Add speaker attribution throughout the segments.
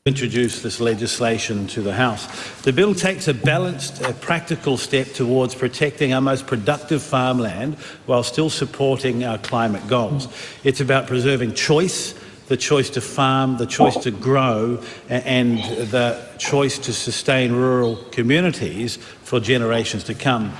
Speaker 1: introduce this legislation to the House. The bill takes a balanced, practical step towards protecting our most productive farmland while still supporting our climate goals. It's about preserving choice, the choice to farm, the choice to grow, and the choice to sustain rural communities for generations to come.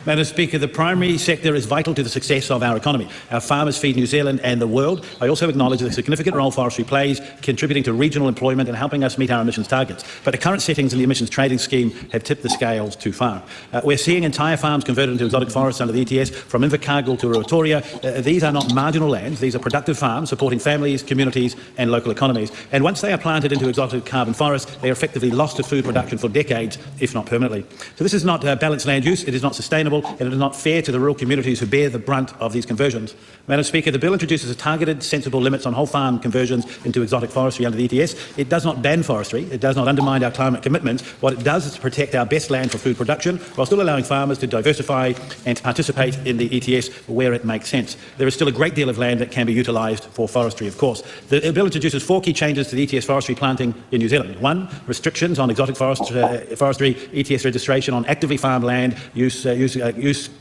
Speaker 1: Madam Speaker, the primary sector is vital to the success of our economy. Our farmers feed New Zealand and the world. I also acknowledge the significant role forestry plays, contributing to regional employment and helping us meet our emissions targets. But the current settings in the emissions trading scheme have tipped the scales too far. We're seeing entire farms converted into exotic forests under the ETS, from Invercargill to Ruatoria. These are not marginal lands. These are productive farms supporting families, communities and local economies. And once they are planted into exotic carbon forests, they are effectively lost to food production for decades, if not permanently. So this is not balanced land use. It is not sustainable. And it is not fair to the rural communities who bear the brunt of these conversions. Madam Speaker, the bill introduces a targeted, sensible limits on whole farm conversions into exotic forestry under the ETS. It does not ban forestry. It does not undermine our climate commitments. What it does is to protect our best land for food production while still allowing farmers to diversify and to participate in the ETS where it makes sense. There is still a great deal of land that can be utilised for forestry, of course. The bill introduces 4 key changes to the ETS forestry planting in New Zealand. 1, restrictions on exotic forestry ETS registration on actively farmed land, use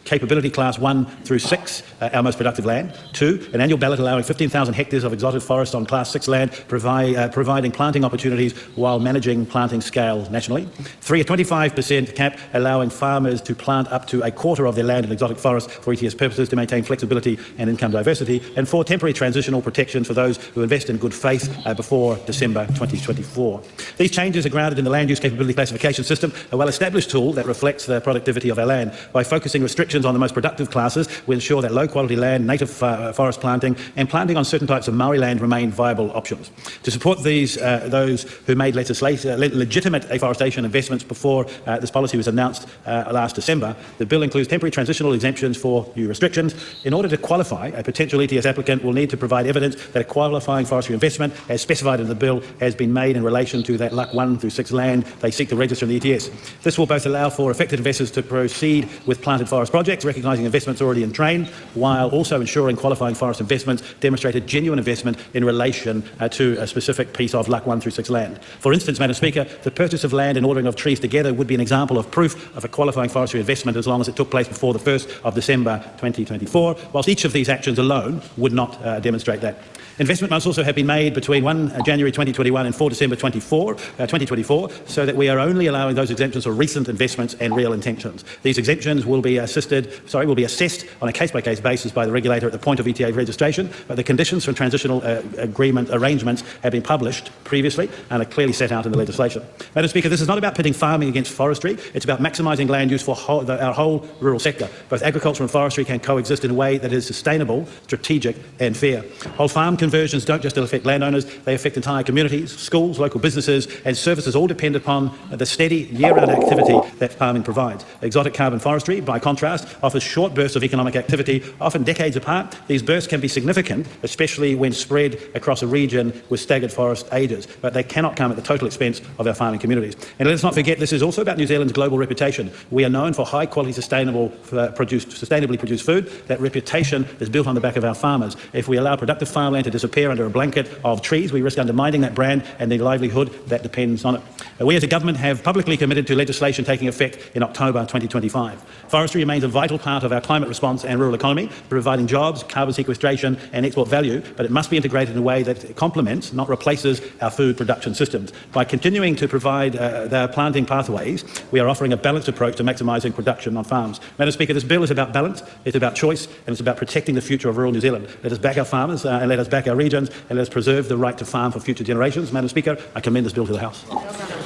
Speaker 1: capability class 1 through 6, our most productive land. 2, an annual ballot allowing 15,000 hectares of exotic forest on class 6 land, providing planting opportunities while managing planting scale nationally. 3, a 25% cap allowing farmers to plant up to a quarter of their land in exotic forest for ETS purposes to maintain flexibility and income diversity. And 4, temporary transitional protections for those who invest in good faith before December 2024. These changes are grounded in the land use capability classification system, a well-established tool that reflects the productivity of our land. By focusing restrictions on the most productive classes, we ensure that low-quality land, native forest planting and planting on certain types of Maori land remain viable options. To support those who made legitimate afforestation investments before this policy was announced last December, the bill includes temporary transitional exemptions for new restrictions. In order to qualify, a potential ETS applicant will need to provide evidence that a qualifying forestry investment, as specified in the bill, has been made in relation to that LUC 1 through 6 land they seek to register in the ETS. This will both allow for affected investors to proceed with planted forest projects, recognising investments already in train, while also ensuring qualifying forest investments demonstrate a genuine investment in relation to a specific piece of LUC 1 through 6 land. For instance, Madam Speaker, the purchase of land and ordering of trees together would be an example of proof of a qualifying forestry investment as long as it took place before the 1st of December 2024, whilst each of these actions alone would not demonstrate that. Investment must also have been made between 1 January 2021 and 4 December 2024, so that we are only allowing those exemptions for recent investments and real intentions. These exemptions will be assessed on a case-by-case basis by the regulator at the point of ETA registration, but the conditions for transitional arrangements have been published previously and are clearly set out in the legislation. Madam Speaker, this is not about pitting farming against forestry. It's about maximising land use for our whole rural sector. Both agriculture and forestry can coexist in a way that is sustainable, strategic and fair. Whole farm conversions don't just affect landowners, they affect entire communities, schools, local businesses and services all depend upon the steady year-round activity that farming provides. Exotic carbon forestry, by contrast, offers short bursts of economic activity, often decades apart. These bursts can be significant, especially when spread across a region with staggered forest ages, but they cannot come at the total expense of our farming communities. And let's not forget, this is also about New Zealand's global reputation. We are known for high-quality, sustainably produced food. That reputation is built on the back of our farmers. If we allow productive farmland to disappear under a blanket of trees, we risk undermining that brand and the livelihood that depends on it. We as a government have publicly committed to legislation taking effect in October 2025. Forestry remains a vital part of our climate response and rural economy, providing jobs, carbon sequestration and export value, but it must be integrated in a way that complements, not replaces, our food production systems. By continuing to provide their planting pathways, we are offering a balanced approach to maximising production on farms. Madam Speaker, this bill is about balance, it's about choice and it's about protecting the future of rural New Zealand. Let us back our farmers and let us back our regions and let us preserve the right to farm for future generations. Madam Speaker, I commend this bill to the House.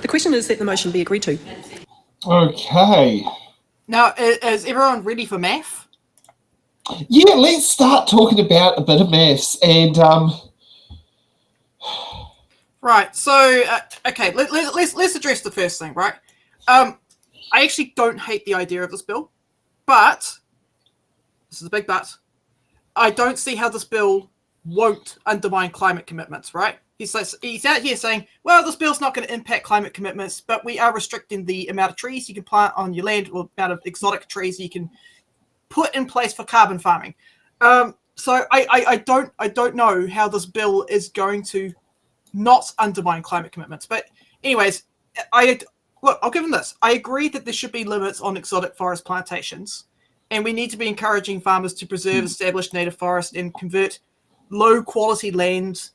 Speaker 2: The question is that the motion be agreed to.
Speaker 3: Okay.
Speaker 4: Now, is everyone ready for math?
Speaker 3: Yeah, let's start talking about a bit of maths. And
Speaker 4: right. So, okay, let's address the first thing, right? I actually don't hate the idea of this bill, but this is a big but. I don't see how this bill won't undermine climate commitments, right? He's out here saying, well, this bill's not going to impact climate commitments, but we are restricting the amount of trees you can plant on your land or the amount of exotic trees you can put in place for carbon farming. So I don't know how this bill is going to not undermine climate commitments. But anyways, I'll give them this. I agree that there should be limits on exotic forest plantations, and we need to be encouraging farmers to preserve established native forest and convert low quality land.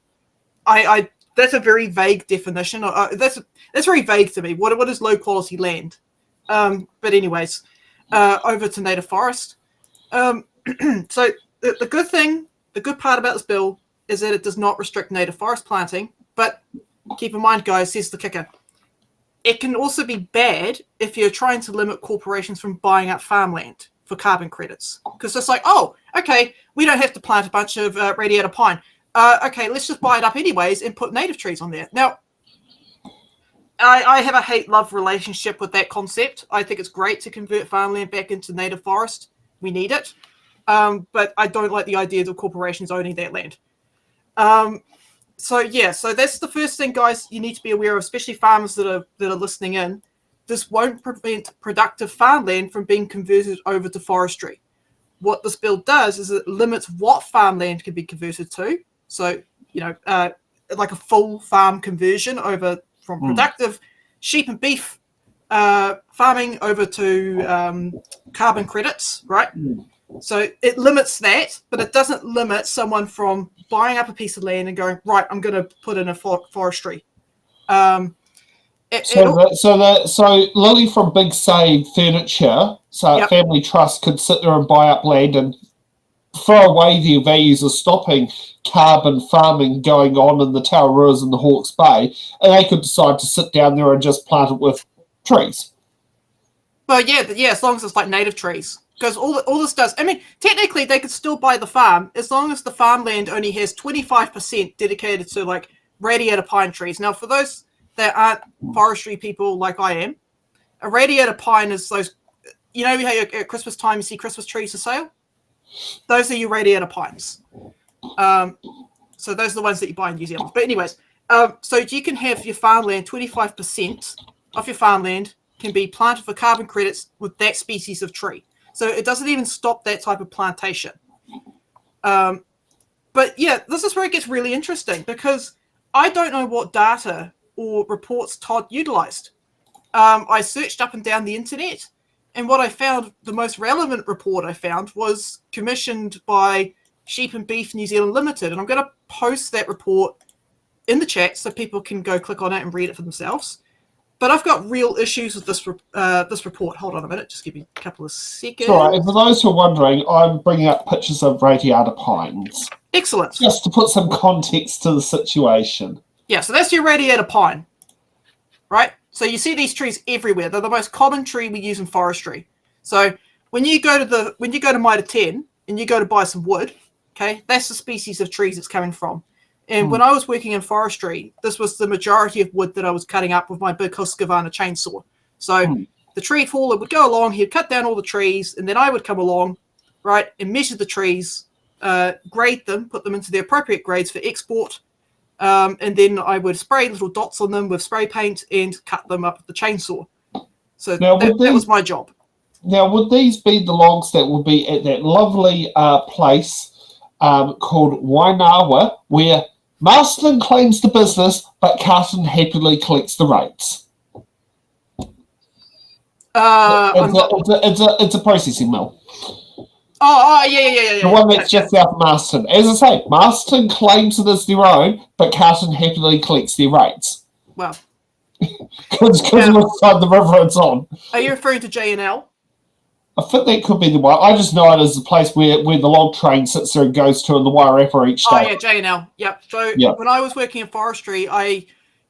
Speaker 4: That's a very vague definition. That's very vague to me. What is low quality land? But anyways, over to native forest. So the good part about this bill is that it does not restrict native forest planting. But keep in mind, guys, here's the kicker. It can also be bad if you're trying to limit corporations from buying up farmland for carbon credits. Because it's like, oh, okay, we don't have to plant a bunch of radiata pine. Okay, let's just buy it up anyways and put native trees on there. Now, I have a hate-love relationship with that concept. I think it's great to convert farmland back into native forest. We need it. But I don't like the idea of corporations owning that land. So that's the first thing, guys, you need to be aware of, especially farmers that are listening in. This won't prevent productive farmland from being converted over to forestry. What this bill does is it limits what farmland can be converted to. So, like a full farm conversion over from productive sheep and beef farming over to carbon credits, right? So it limits that, but it doesn't limit someone from buying up a piece of land and going, right, I'm going to put in a forestry.
Speaker 3: So Lily from Big Save Furniture, Family Trust could sit there and buy up land and throw away their values of stopping carbon farming going on in the Tararuas and the Hawke's Bay, and they could decide to sit down there and just plant it with trees.
Speaker 4: Well, yeah, as long as it's like native trees. Because all this does, I mean, technically they could still buy the farm as long as the farmland only has 25% dedicated to like radiata pine trees. Now, for those that aren't forestry people like I am, a radiata pine is those, you know how at Christmas time you see Christmas trees for sale? Those are your radiata pines. So those are the ones that you buy in New Zealand. But anyways, so you can have your farmland, 25% of your farmland can be planted for carbon credits with that species of tree. So it doesn't even stop that type of plantation. But yeah, this is where it gets really interesting because I don't know what data or reports Todd utilized. I searched up and down the internet, and what I found, the most relevant report I found was commissioned by Sheep and Beef New Zealand Limited. And I'm going to post that report in the chat so people can go click on it and read it for themselves. But I've got real issues with this report. Hold on a minute. Just give me a couple of seconds.
Speaker 3: All right. For those who are wondering, I'm bringing up pictures of radiata pines.
Speaker 4: Excellent.
Speaker 3: Just to put some context to the situation.
Speaker 4: Yeah, so that's your radiata pine, right? So you see these trees everywhere. They're the most common tree we use in forestry. So when you go to Mitre 10 and you go to buy some wood, okay, that's the species of trees it's coming from. And when I was working in forestry, this was the majority of wood that I was cutting up with my big Husqvarna chainsaw. So the tree hauler would go along, he'd cut down all the trees, and then I would come along, right, and measure the trees, grade them, put them into the appropriate grades for export, and then I would spray little dots on them with spray paint and cut them up with the chainsaw. So that was my job.
Speaker 3: Now, would these be the logs that would be at that lovely place called Wainawa, where Marston claims the business, but Carlton happily collects the rates? It's a processing mill.
Speaker 4: Yeah.
Speaker 3: The one that's just south of Marston. As I say, Marston claims it as their own, but Carlton happily collects their rates.
Speaker 4: Well,
Speaker 3: Because which side the river it's on.
Speaker 4: Are you referring to J&L?
Speaker 3: I think that could be the one. I just know it as the place where the log train sits there and goes to in the Wairarapa each day.
Speaker 4: Oh, yeah, J&L. Yep. So when I was working in forestry, I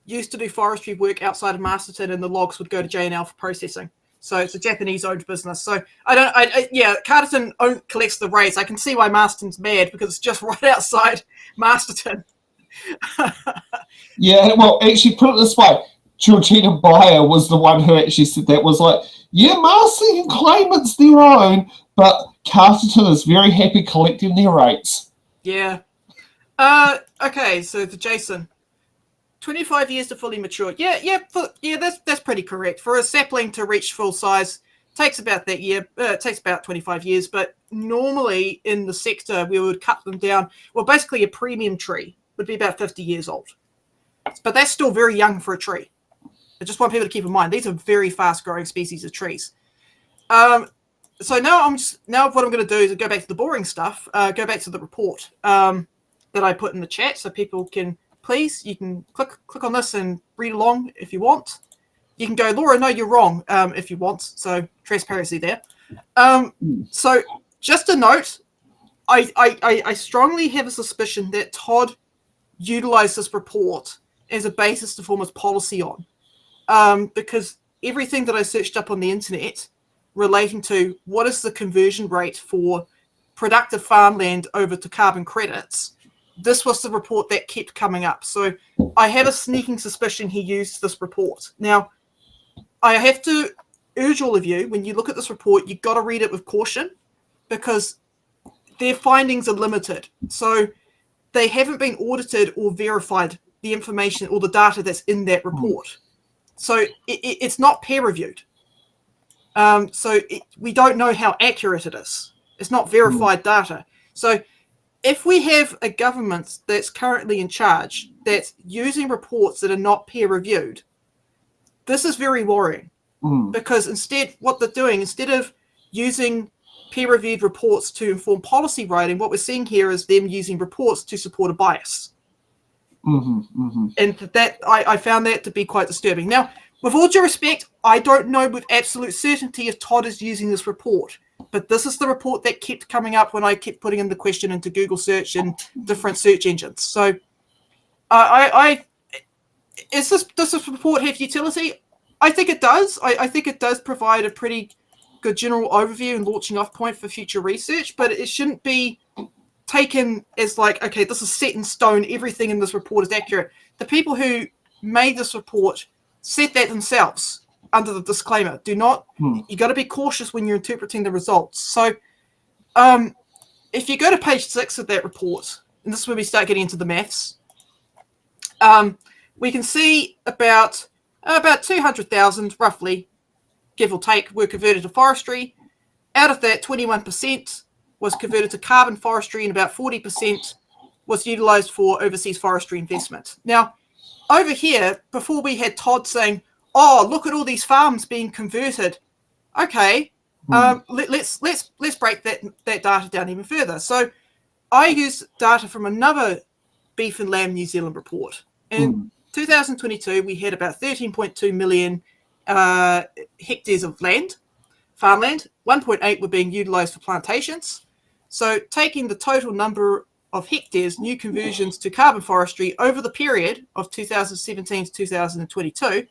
Speaker 4: used to do forestry work outside of Masterton, and the logs would go to J&L for processing. So it's a Japanese-owned business. So Carterton collects the rates. I can see why Masterton's mad because it's just right outside Masterton.
Speaker 3: Yeah, well, actually, put it this way. Georgina Byer was the one who actually said that, was like, yeah, Marston can claim it's their own, but Carterton is very happy collecting their rates.
Speaker 4: Yeah. Okay, so to Jason. 25 years to fully mature. Yeah, that's pretty correct. For a sapling to reach full size, takes about that year. It takes about 25 years, but normally in the sector, we would cut them down. Well, basically a premium tree would be about 50 years old. but that's still very young for a tree. I just want people to keep in mind these are very fast-growing species of trees. So now what I'm going to do is go back to the boring stuff. Go back to the report that I put in the chat, so people can you can click on this and read along if you want. You can go, Laura, no, you're wrong, if you want. So transparency there. So just a note, I strongly have a suspicion that Todd utilized this report as a basis to form his policy on, because everything that I searched up on the internet relating to what is the conversion rate for productive farmland over to carbon credits, this was the report that kept coming up. So I have a sneaking suspicion he used this report. Now, I have to urge all of you, when you look at this report, you've got to read it with caution, because their findings are limited. So they haven't been audited or verified, the information or the data that's in that report. So it's not peer-reviewed. We don't know how accurate it is. It's not verified data. So if we have a government that's currently in charge that's using reports that are not peer-reviewed, this is very worrying, because instead what they're doing, instead of using peer-reviewed reports to inform policy writing, what we're seeing here is them using reports to support a bias. And that I found that to be quite disturbing. Now, with all due respect, I don't know with absolute certainty if Todd is using this report, but this is the report that kept coming up when I kept putting in the question into Google search and different search engines. So does this report have utility? I think it does. I think it does provide a pretty good general overview and launching off point for future research, but it shouldn't be taken as like, okay, this is set in stone, everything in this report is accurate. The people who made this report said that themselves under the disclaimer. Do not, you got to be cautious when you're interpreting the results. So if you go to page 6 of that report, and this is where we start getting into the maths, we can see about 200,000 roughly, give or take, were converted to forestry. Out of that, 21% was converted to carbon forestry, and about 40% was utilized for overseas forestry investment. Now, over here, before we had Todd saying, "Oh, look at all these farms being converted." Okay, let's break that data down even further. So, I used data from another Beef and Lamb New Zealand report. In 2022, we had about 13.2 million hectares of land, farmland. 1.8 were being utilized for plantations. So taking the total number of hectares, new conversions to carbon forestry over the period of 2017 to 2022.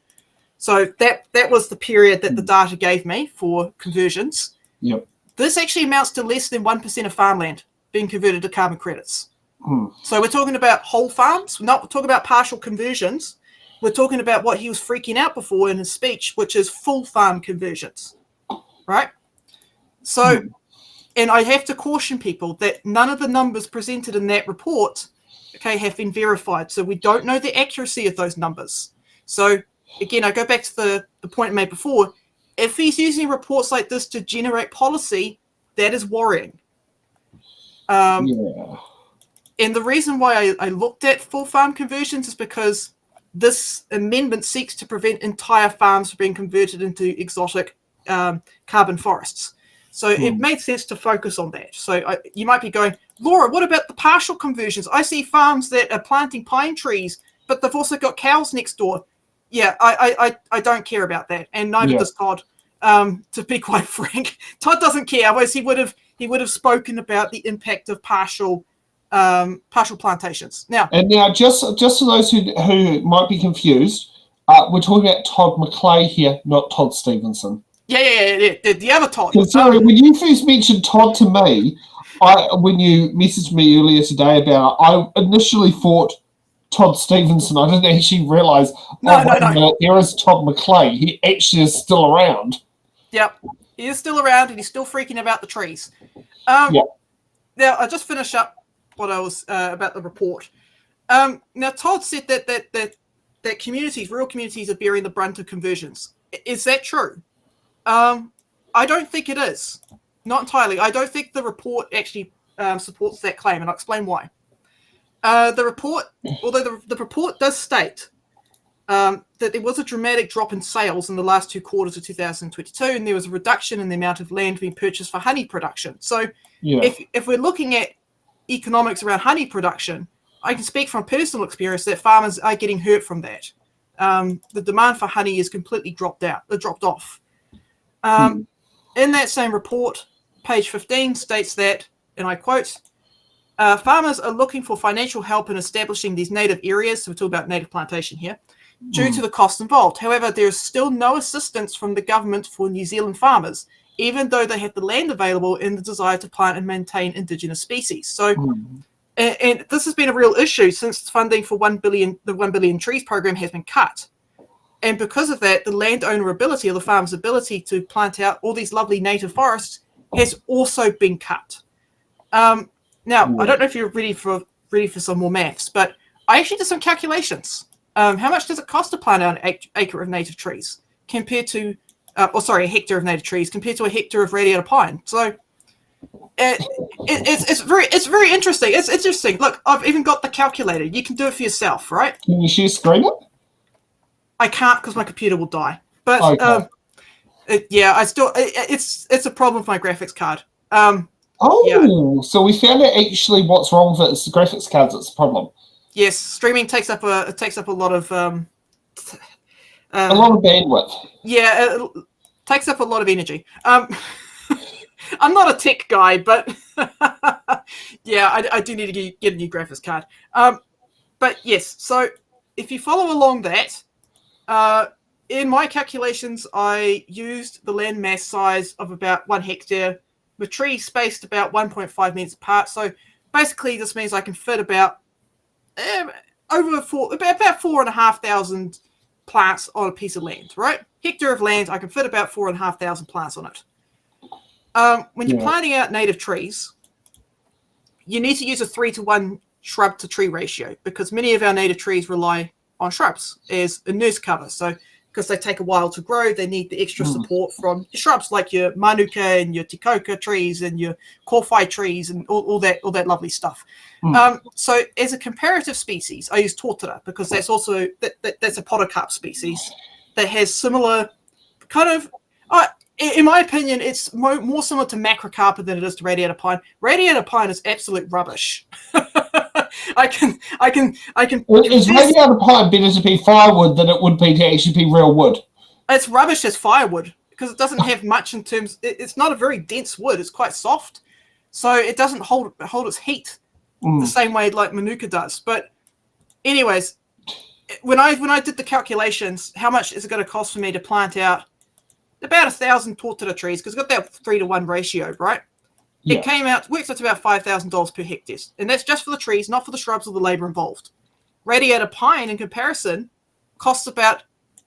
Speaker 4: So that was the period that the data gave me for conversions.
Speaker 3: Yep.
Speaker 4: This actually amounts to less than 1% of farmland being converted to carbon credits. So we're talking about whole farms. We're not talking about partial conversions. We're talking about what he was freaking out before in his speech, which is full farm conversions, right? So, and I have to caution people that none of the numbers presented in that report, okay, have been verified. So we don't know the accuracy of those numbers. So again, I go back to the point made before. If he's using reports like this to generate policy, that is worrying. And the reason why I looked at full farm conversions is because this amendment seeks to prevent entire farms from being converted into exotic carbon forests. So it made sense to focus on that. So you might be going, Laura, what about the partial conversions? I see farms that are planting pine trees, but they've also got cows next door. Yeah, I don't care about that, and neither does Todd. To be quite frank, Todd doesn't care. Otherwise, he would have spoken about the impact of partial plantations. Now,
Speaker 3: just for those who might be confused, we're talking about Todd McClay here, not Todd Stevenson.
Speaker 4: Yeah. The other Todd.
Speaker 3: Sorry, when you first mentioned Todd to me, when you messaged me earlier today about it, I initially thought Todd Stevenson. I didn't actually realise. No. There is Todd McClay. He actually is still around.
Speaker 4: Yep, he is still around, and he's still freaking about the trees. Now, I'll just finish up what I was about the report. Now, Todd said that communities, rural communities, are bearing the brunt of conversions. Is that true? I don't think it is. Not entirely. I don't think the report actually supports that claim, and I'll explain why. The report, although the report does state that there was a dramatic drop in sales in the last 2 quarters of 2022, and there was a reduction in the amount of land being purchased for honey production. So if we're looking at economics around honey production, I can speak from personal experience that farmers are getting hurt from that. The demand for honey is completely dropped off. In that same report, page 15 states that, and I quote, farmers are looking for financial help in establishing these native areas, so we're talking about native plantation here, due to the cost involved. However, there is still no assistance from the government for New Zealand farmers, even though they have the land available and the desire to plant and maintain indigenous species. So, and this has been a real issue since funding for the 1 billion trees program has been cut. And because of that, the landowner ability, or the farmer's ability to plant out all these lovely native forests has also been cut. Now, I don't know if you're ready for some more maths, but I actually did some calculations. How much does it cost to plant out an acre of native trees compared to, a hectare of native trees compared to a hectare of radiata pine? So it's very interesting. It's interesting. Look, I've even got the calculator. You can do it for yourself, right?
Speaker 3: Can you share screen it?
Speaker 4: I can't because my computer will die. But
Speaker 3: Okay.
Speaker 4: it's a problem with my graphics card.
Speaker 3: So we found out actually what's wrong with it. It's the graphics cards that's the problem.
Speaker 4: Yes, streaming takes up a lot of
Speaker 3: a lot of bandwidth.
Speaker 4: Yeah, it takes up a lot of energy. I'm not a tech guy, but I do need to get a new graphics card. But yes, so if you follow along that, in my calculations, I used the land mass size of about 1 hectare, with trees spaced about 1.5 meters apart. So basically, this means I can fit about 4,500 plants on a piece of land, right? Hectare of land, I can fit about 4,500 plants on it. When you're planting out native trees, you need to use a 3-to-1 shrub to tree ratio, because many of our native trees rely on shrubs as a nurse cover. So because they take a while to grow, they need the extra support from your shrubs like your manuka and your tikoka trees and your kowhai trees and all that lovely stuff. So as a comparative species, I use tortara because that's also that's a podocarp species that has similar kind of in my opinion, it's more similar to macrocarpa than it is to radiata pine. Radiata pine is absolute rubbish. I can.
Speaker 3: Is radiata pine better to be firewood than it would be to actually be real wood?
Speaker 4: It's rubbish as firewood because it doesn't have much in terms. It's not a very dense wood. It's quite soft, so it doesn't hold its heat the same way like manuka does. But anyways, when I did the calculations, how much is it going to cost for me to plant out about 1,000 tortara trees, because it's got that 3-to-1 ratio, right? Yeah. It works out to about $5,000 per hectare. And that's just for the trees, not for the shrubs or the labor involved. Radiata pine, in comparison, costs about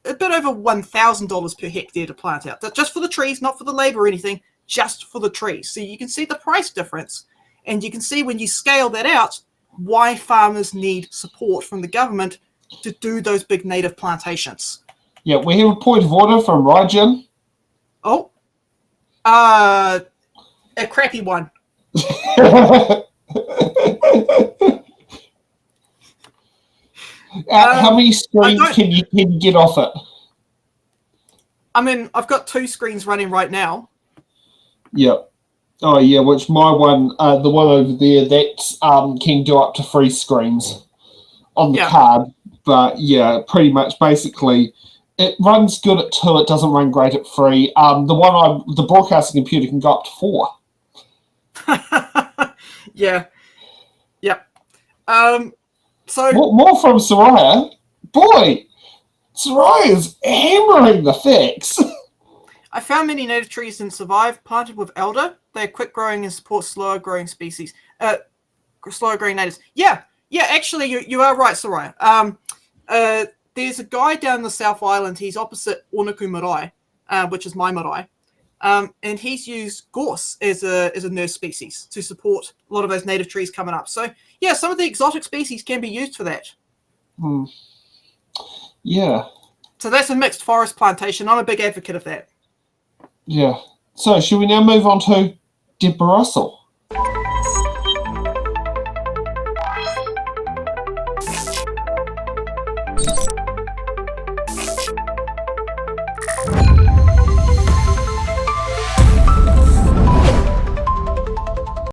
Speaker 4: a bit over $1,000 per hectare to plant out. That's just for the trees, not for the labor or anything, just for the trees. So you can see the price difference. And you can see when you scale that out, why farmers need support from the government to do those big native plantations.
Speaker 3: Yeah, we have a point of order from Rajan.
Speaker 4: Oh, a crappy one.
Speaker 3: How many screens can you get off it?
Speaker 4: I mean, I've got 2 screens running right now.
Speaker 3: Yep. Oh yeah, which my one, the one over there, that can do up to 3 screens on the card. But yeah, pretty much basically. It runs good at 2. It doesn't run great at 3. The broadcasting computer can go up to 4.
Speaker 4: Yeah. Yep. So
Speaker 3: more from Soraya. Boy, Soraya's hammering the facts.
Speaker 4: I found many native trees didn't survive. Planted with elder, they're quick growing and support slower growing species. Slower growing natives. Yeah. Actually, you are right, Soraya. There's a guy down the South Island. He's opposite Onuku marae, which is my marae, and he's used gorse as a nurse species to support a lot of those native trees coming up. So yeah, some of the exotic species can be used for that.
Speaker 3: Yeah.
Speaker 4: So that's a mixed forest plantation. I'm a big advocate of that.
Speaker 3: Yeah. So should we now move on to Deborah Russell?